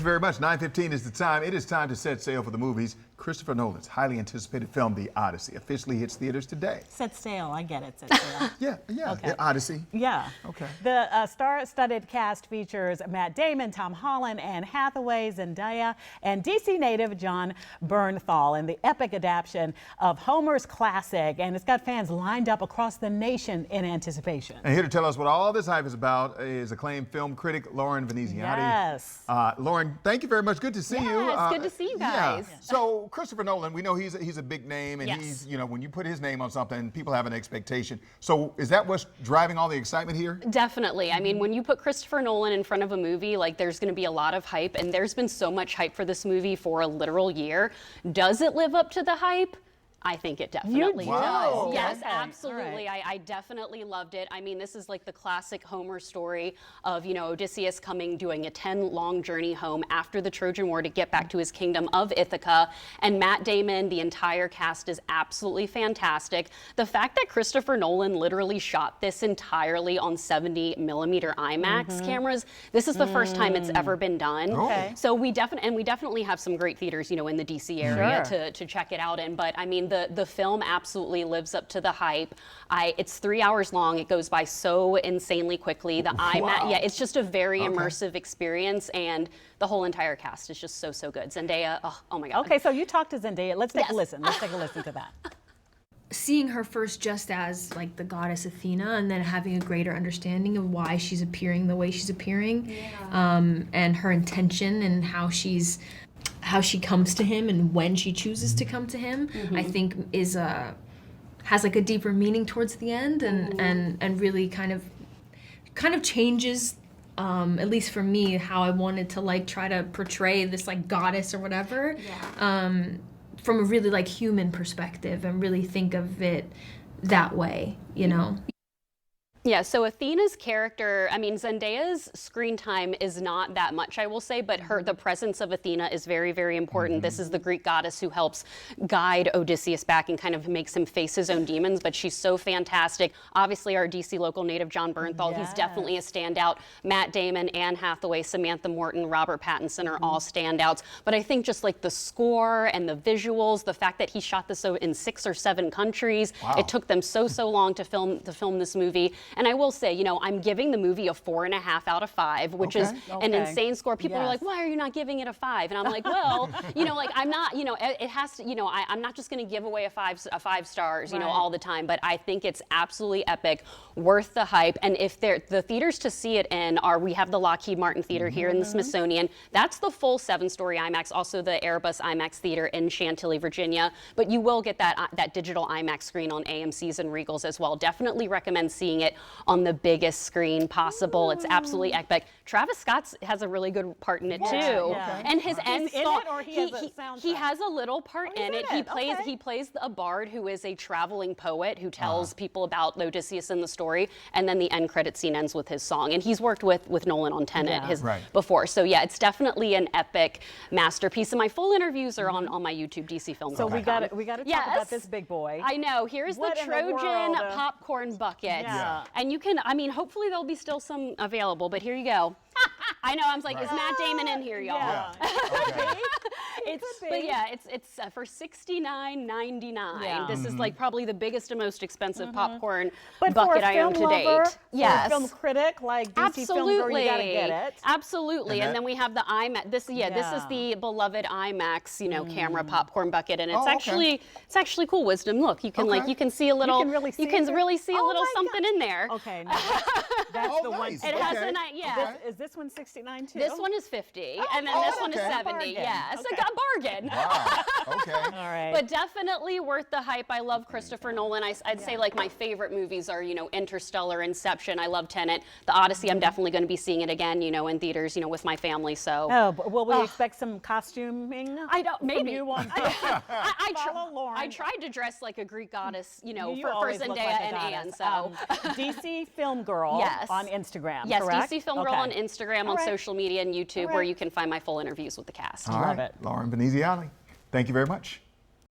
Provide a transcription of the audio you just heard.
Thank you very much. 9:15 is the time. It is time to set sail for the movies. Christopher Nolan's highly anticipated film, The Odyssey, officially hits theaters today. Set sail, I get it, set sail. Yeah, Okay. Odyssey. Yeah. Okay. The star-studded cast features Matt Damon, Tom Holland, Anne Hathaway, Zendaya, and DC native Jon Bernthal in the epic adaptation of Homer's classic. And it's got fans lined up across the nation in anticipation. And here to tell us what all this hype is about is acclaimed film critic Lauren Veneziati. Yes. Lauren, thank you very much. Good to see you. It's good to see you guys. Yeah. So Christopher Nolan, we know he's a big name, and Yes. he's, when you put his name on something, people have an expectation. So is that what's driving all the excitement here? Definitely. I mean, when you put Christopher Nolan in front of a movie, like there's going to be a lot of hype, and there's been so much hype for this movie for a literal year. Does it live up to the hype? I think it definitely do? does. Wow. Yes, Okay. absolutely. All right. I definitely loved it. I mean, this is like the classic Homer story of, Odysseus doing a 10-long journey home after the Trojan War to get back to his kingdom of Ithaca. And Matt Damon, the entire cast is absolutely fantastic. The fact that Christopher Nolan literally shot this entirely on 70mm IMAX cameras, this is the first time it's ever been done. Okay. So we definitely have some great theaters, in the DC area Sure. to check it out in. But I mean, the film absolutely lives up to the hype. It's 3 hours long. It goes by so insanely quickly. The IMAX, it's just a very immersive experience, and the whole entire cast is just so good. Zendaya, oh my God. Okay, so you talked to Zendaya. Let's take Yes. a listen. Let's take a listen to that. Seeing her first just as like the goddess Athena, and then having a greater understanding of why she's appearing the way she's appearing, and her intention and how she comes to him and when she chooses to come to him, I think has like a deeper meaning towards the end, and really kind of changes, at least for me, how I wanted to like try to portray this like goddess or whatever, from a really like human perspective, and really think of it that way, Yeah, so Athena's character, I mean, Zendaya's screen time is not that much, I will say, but the presence of Athena is very, very important. This is the Greek goddess who helps guide Odysseus back and kind of makes him face his own demons, but she's so fantastic. Obviously, our DC local native, Jon Bernthal, he's definitely a standout. Matt Damon, Anne Hathaway, Samantha Morton, Robert Pattinson are all standouts. But I think just like the score and the visuals, the fact that he shot this in 6 or 7 countries, it took them so long to film this movie. And I will say, I'm giving the movie a 4.5 out of 5, which is an insane score. People are like, why are you not giving it a 5? And I'm like, well, I'm not, it has to, I'm not just going to give away a 5 stars, all the time. But I think it's absolutely epic, worth the hype. And if the theaters to see it in we have the Lockheed Martin Theater here in the Smithsonian. That's the full 7-story IMAX, also the Airbus IMAX Theater in Chantilly, Virginia. But you will get that digital IMAX screen on AMC's and Regals as well. Definitely recommend seeing it on the biggest screen possible. It's absolutely epic. Travis Scott has a really good part in it too, and his end song. He has a little part in it. He plays a bard who is a traveling poet who tells people about Odysseus in the story, and then the end credit scene ends with his song. And he's worked with Nolan on Tenet before, so yeah, it's definitely an epic masterpiece. And my full interviews are on my YouTube, DC Film. So we got to talk about this big boy. I know. Here's the Trojan popcorn bucket. And you can, hopefully there'll be still some available, but here you go. I know, I was like, is Matt Damon in here, y'all? Yeah. It's for $69.99. This is like probably the biggest and most expensive popcorn bucket I own to date. Yes. For a film critic like DC Film Girl, you gotta get it. Absolutely. And then we have the IMAX. This is the beloved IMAX, camera popcorn bucket, and it's actually cool. Wisdom. Look, you can you can see a little. You can really see a little something in there. Okay. That's the one. Nice. It has a nice, Is this one 69 too? This one is 50, and then this one is 70. Yeah, it's a bargain. Wow. Okay. All right. But definitely worth the hype. I love Christopher Nolan. I'd say like my favorite movies are, Interstellar, Inception. I love Tenet. The Odyssey, I'm definitely going to be seeing it again, in theaters, with my family. So. Oh, but will we expect some costuming? I don't. Maybe. I tried to dress like a Greek goddess, for always look Zendaya like a and goddess. Anne. So. DC Film Girl on Instagram. Yes, correct? DC Film Girl on Instagram, on social media and YouTube, where you can find my full interviews with the cast. All right. Love it. Lauren Veneziati, thank you very much.